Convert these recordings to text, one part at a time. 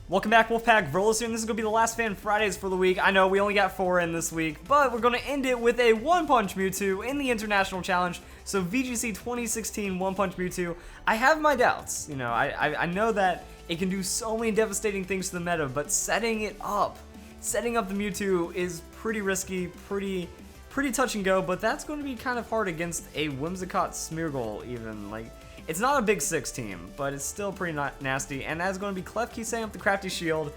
Welcome back, Wolfpack. Verlis here, and this is going to be the last Fan Fridays for the week. I know we only got 4 in this week, but we're going to end it with a One Punch Mewtwo in the International Challenge. So VGC 2016 One Punch Mewtwo. I have my doubts. You know, I know that it can do so many devastating things to the meta, but setting up the Mewtwo is pretty risky, pretty touch and go, but that's going to be kind of hard against a Whimsicott Smeargle even. Like, it's not a big 6 team, but it's still pretty nasty, and that's going to be Klefki setting up the Crafty Shield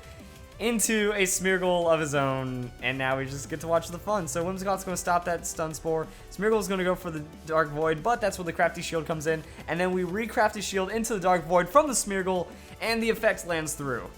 into a Smeargle of his own, and now we just get to watch the fun. So Whimsicott's going to stop that Stun Spore. Smeargle's going to go for the Dark Void, but that's where the Crafty Shield comes in, and then we re-Crafty Shield into the Dark Void from the Smeargle, and the effect lands through.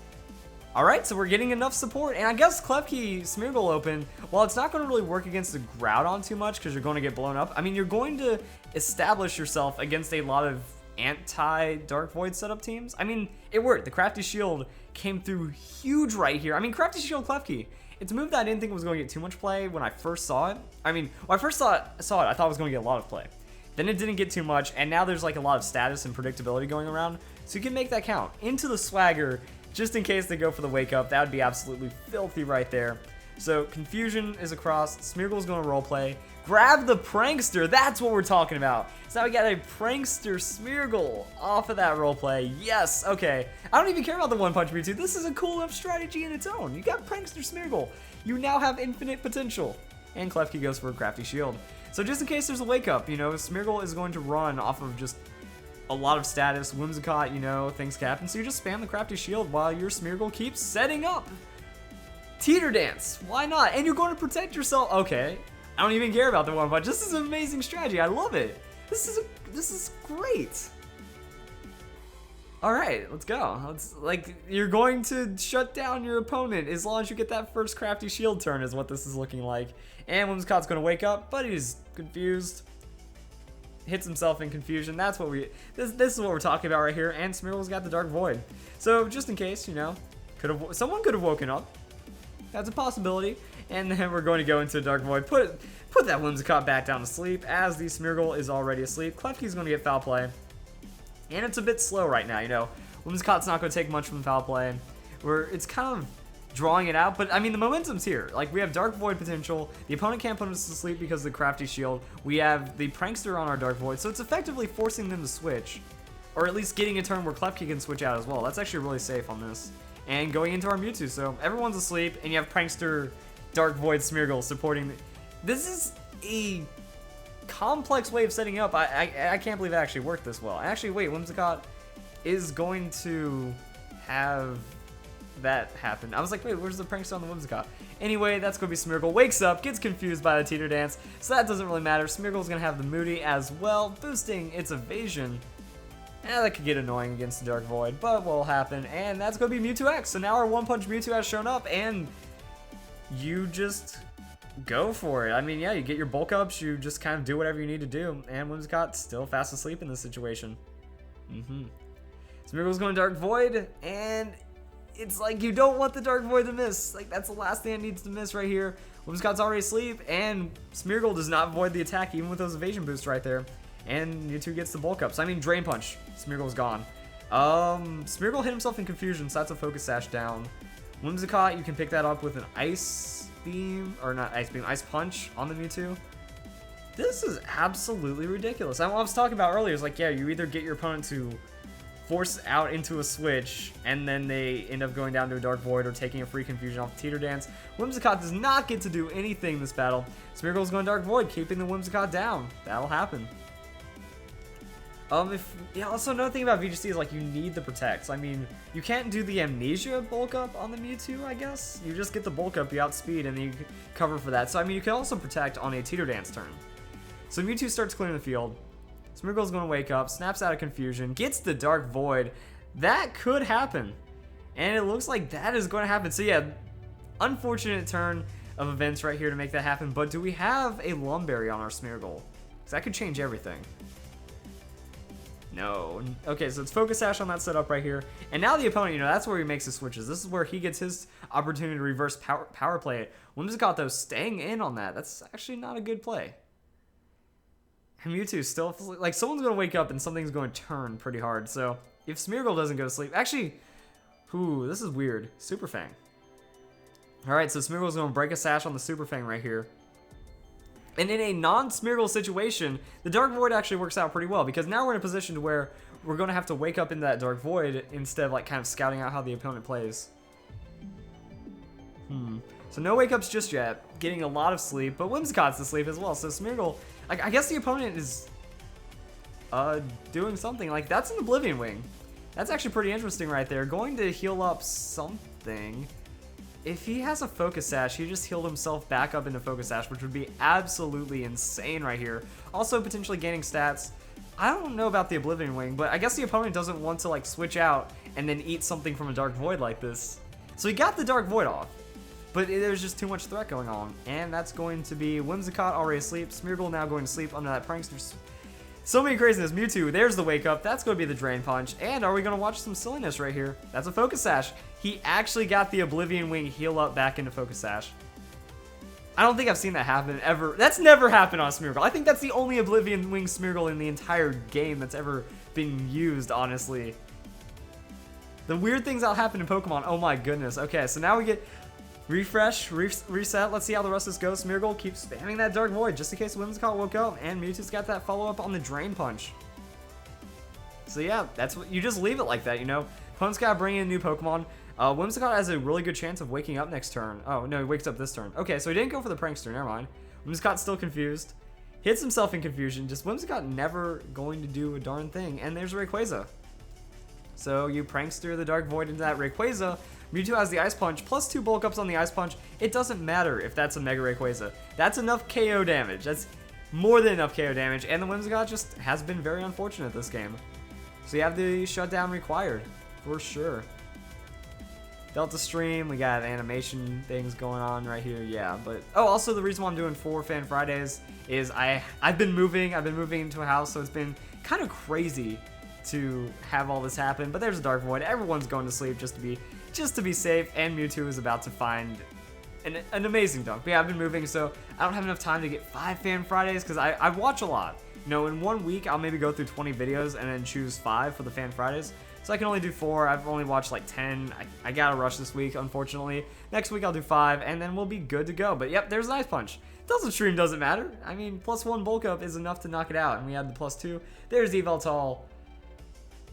Alright, so we're getting enough support, and I guess Klefki Smeargle Open, while it's not going to really work against the Groudon too much because you're going to get blown up, I mean, you're going to establish yourself against a lot of anti-Dark Void setup teams. I mean, it worked. The Crafty Shield came through huge right here. I mean, Crafty Shield Klefki. It's a move that I didn't think was going to get too much play when I first saw it. I mean, when I first saw it, I thought it was going to get a lot of play. Then it didn't get too much, and now there's like a lot of status and predictability going around, so you can make that count. Into the Swagger, just in case they go for the Wake Up. That would be absolutely filthy right there. So Confusion is across. Smeargle's going to roleplay. Grab the Prankster. That's what we're talking about. So now we got a Prankster Smeargle off of that roleplay. Yes, okay. I don't even care about the One Punch Mewtwo. This is a cool enough strategy in its own. You got Prankster Smeargle. You now have infinite potential. And Klefki goes for a Crafty Shield. So just in case there's a Wake Up, you know, Smeargle is going to run off of just a lot of status. Whimsicott, you know, things can happen. So you just spam the Crafty Shield while your Smeargle keeps setting up. Teeter Dance. Why not? And you're going to protect yourself. Okay. I don't even care about the One Punch. This is an amazing strategy. I love it. This is great. All right, let's go. You're going to shut down your opponent as long as you get that first Crafty Shield turn is what this is looking like. And Whimsicott's going to wake up, but he's confused. Hits himself in confusion. That's what this is what we're talking about right here. And Smeargle's got the Dark Void. So just in case, you know, someone could have woken up. That's a possibility. And then we're going to go into Dark Void. Put that Whimsicott back down to sleep as the Smeargle is already asleep. Klefki's going to get foul play. And it's a bit slow right now, you know. Whimsicott's not going to take much from foul play. It's kind of drawing it out, but I mean the momentum's here. Like, we have Dark Void potential. The opponent can't put us to sleep because of the Crafty Shield. We have the Prankster on our Dark Void, so it's effectively forcing them to switch. Or at least getting a turn where Klefki can switch out as well. That's actually really safe on this. And going into our Mewtwo, so everyone's asleep, and you have Prankster, Dark Void, Smeargle supporting. This is a complex way of setting up. I can't believe it actually worked this well. Actually, wait, Whimsicott is going to have that happen. I was like, wait, where's the Prankster on the Whimsicott? Anyway, that's going to be Smeargle. Wakes up, gets confused by the Teeter Dance, so that doesn't really matter. Smeargle's going to have the Moody as well, boosting its evasion. That could get annoying against the Dark Void, but what will happen? And that's going to be Mewtwo X. So now our One Punch Mewtwo has shown up, and you just go for it. I mean, yeah, you get your bulk ups, you just kind of do whatever you need to do, and Whimsicott's still fast asleep in this situation. Smeargle's going Dark Void, and it's like you don't want the Dark Void to miss. Like, that's the last thing it needs to miss right here. Whimsicott's already asleep, and Smeargle does not void the attack, even with those evasion boosts right there. And Mewtwo gets the bulk ups. I mean, Drain Punch. Smeargle's gone. Smeargle hit himself in confusion, so that's a Focus Sash down. Whimsicott, you can pick that up with an Ice Beam, or not Ice Beam, Ice Punch on the Mewtwo. This is absolutely ridiculous. I was talking about earlier, it's like, yeah, you either get your opponent to force out into a switch, and then they end up going down to a Dark Void or taking a free confusion off the Teeter Dance. Whimsicott does not get to do anything this battle. Smeargle's going Dark Void, keeping the Whimsicott down. That'll happen. Also another thing about VGC is like you need the protects. I mean, you can't do the Amnesia bulk up on the Mewtwo, I guess. You just get the bulk up, you outspeed, and then you cover for that. So I mean, you can also protect on a Teeter Dance turn. So Mewtwo starts clearing the field. Smeargle's going to wake up, snaps out of confusion, gets the Dark Void. That could happen, and it looks like that is going to happen. So yeah, unfortunate turn of events right here to make that happen. But do we have a Lumberry on our Smeargle? Because that could change everything. No. Okay, so it's Focus Sash on that setup right here. And now the opponent, you know, that's where he makes his switches. This is where he gets his opportunity to reverse power play it. Whimsicott, though, staying in on that. That's actually not a good play. And Mewtwo still, like, someone's going to wake up and something's going to turn pretty hard. So if Smeargle doesn't go to sleep, actually, Ooh, this is weird. Super Fang. Alright, so Smeargle's going to break a sash on the Super Fang right here. And in a non-Smeargle situation, the Dark Void actually works out pretty well, because now we're in a position to where we're going to have to wake up into that Dark Void instead of like kind of scouting out how the opponent plays. So no wake-ups just yet. Getting a lot of sleep, but Whimsicott's asleep as well. So Smeargle, I guess the opponent is doing something. Like, that's an Oblivion Wing. That's actually pretty interesting right there. Going to heal up something. If he has a Focus Sash, he just healed himself back up into Focus Sash, which would be absolutely insane right here. Also potentially gaining stats. I don't know about the Oblivion Wing, but I guess the opponent doesn't want to like switch out and then eat something from a Dark Void like this. So he got the Dark Void off, but there's just too much threat going on. And that's going to be Whimsicott already asleep. Smeargle now going to sleep under that Prankster. So many craziness. Mewtwo, there's the wake up. That's going to be the Drain Punch. And are we going to watch some silliness right here? That's a Focus Sash. He actually got the Oblivion Wing heal up back into Focus Sash. I don't think I've seen that happen ever. That's never happened on Smeargle. I think that's the only Oblivion Wing Smeargle in the entire game that's ever been used, honestly. The weird things that'll happen in Pokemon. Oh my goodness. Okay, so now we get refresh, reset. Let's see how the rest of this goes. Smeargle keeps spamming that Dark Void just in case Whimsicott woke up, and Mewtwo's got that follow-up on the Drain Punch. So yeah, that's what you just leave it like that, you know. Opponent's gotta bring in new Pokemon. Whimsicott has a really good chance of waking up next turn. Oh no, he wakes up this turn. Okay, so he didn't go for the Prankster. Never mind. Whimsicott's still confused. Hits himself in confusion. Just Whimsicott never going to do a darn thing. And there's Rayquaza. So you Prankster the Dark Void into that Rayquaza. Mewtwo has the Ice Punch, plus 2 bulk ups on the Ice Punch. It doesn't matter if that's a Mega Rayquaza. That's enough KO damage. That's more than enough KO damage, and the Whimsicott just has been very unfortunate this game. So you have the shutdown required, for sure. Delta Stream, we got animation things going on right here, yeah. But oh, also the reason why I'm doing 4 Fan Fridays is I've been moving into a house, so it's been kind of crazy to have all this happen. But there's a Dark Void. Everyone's going to sleep just to be safe, and Mewtwo is about to find an amazing dunk. But yeah, I've been moving, so I don't have enough time to get 5 Fan Fridays because I watch a lot. You know, in 1 week, I'll maybe go through 20 videos and then choose 5 for the Fan Fridays. So I can only do 4. I've only watched like 10. I gotta rush this week, unfortunately. Next week I'll do 5, and then we'll be good to go. But yep, there's an Ice Punch. Delta Stream doesn't matter. I mean, +1 bulk up is enough to knock it out, and we had the +2. There's Yveltal.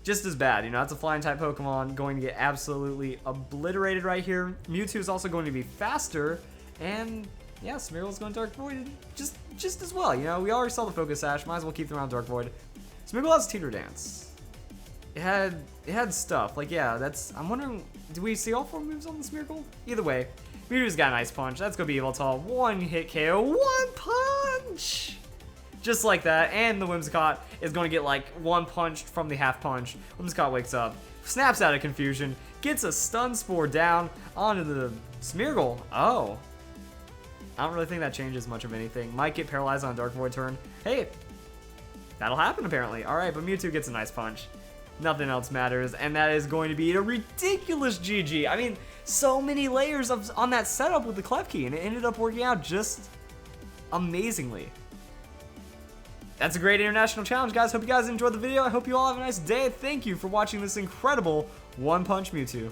Just as bad, you know, that's a flying type Pokemon, going to get absolutely obliterated right here. Mewtwo is also going to be faster, and yeah, Smeargle's going Dark Void just as well, you know. We already saw the Focus Sash, might as well keep them around Dark Void. Smeargle has Teeter Dance. It had stuff, like yeah, I'm wondering, do we see all 4 moves on the Smeargle? Either way, Mewtwo's got an Ice Punch, that's gonna be Yveltal, 1 hit KO, 1 punch! Just like that, and the Whimsicott is going to get like 1 punched from the half punch. Whimsicott wakes up, snaps out of confusion, gets a Stun Spore down onto the Smeargle. Oh. I don't really think that changes much of anything. Might get paralyzed on a Dark Void turn. Hey, that'll happen apparently. Alright, but Mewtwo gets a nice punch. Nothing else matters, and that is going to be a ridiculous GG. I mean, so many layers on that setup with the Klefki, and it ended up working out just amazingly. That's a great international challenge, guys. Hope you guys enjoyed the video. I hope you all have a nice day. Thank you for watching this incredible One Punch Mewtwo.